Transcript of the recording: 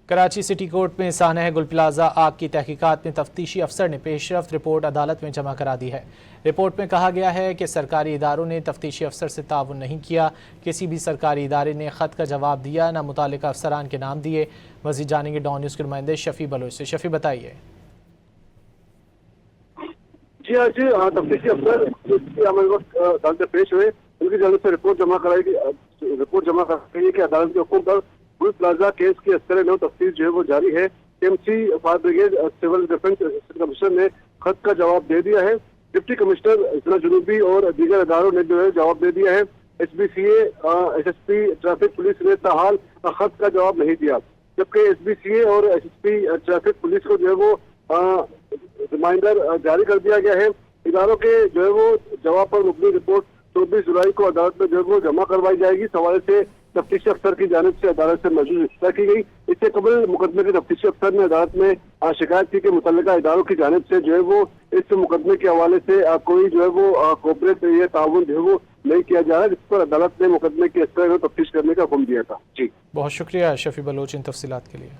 Karachi city court में सानह गुल plaza आग की तहकीकात में तफ्तीशी अफसर ने पेशरफ्त रिपोर्ट अदालत में जमा करा दी है। रिपोर्ट में कहा गया है कि सरकारी इदारों ने तफ्तीशी अफसर से ताउन नहीं किया, किसी भी सरकारी इदारे ने ख़त का जवाब दिया, न मुतालिका अफसरान के नाम दिए। मज़ीद जानेंगे डॉन न्यूज़ के नुमाइंदे शफी बलोच से। शफी बताइए। जी आज तफ्तीशी अफसर अदालत में पेश हुए, उनकी जानिब से रिपोर्ट जमा कराई गई कि अदालत के हुक्म पर गुल प्लाजा केस की अस्तर नौ तफ्तीश जो है वो जारी है। MC fire brigade civil defence assistant commissioner ने खत का जवाब दे दिया है। डिप्टी कमिश्नर जिला जुनूबी और दीगर अदारों ने जो है जवाब दे दिया है। SBCA SSP ट्रैफिक पुलिस ने ताहाल खत का जवाब नहीं दिया, जबकि SBCA और SSP ट्रैफिक पुलिस को जो है वो रिमाइंडर जारी कर दिया गया है। इदारों के जो है वो जवाब पर मुबनी रिपोर्ट 24 जुलाई को अदालत में जो है वो जमा करवाई जाएगी। इस हवाले से तफ्तीशी अफसर की जानिब से अदालत से मौजूद इस्तः की गई। इससे कबल मुकदमे के तफ्तीशी अफसर ने अदालत में शिकायत की कि मुतल्लिका इदारों की जानिब से जो है वो इस मुकदमे के हवाले से कोई जो है वो कोऑपरेट या ताउन जो है वो नहीं किया जा रहा, जिस पर अदालत ने मुकदमे की अस्तर तफ्तीश करने का हुक्म दिया था। जी बहुत शुक्रिया शफी बलोच इन तफसीलात के लिए।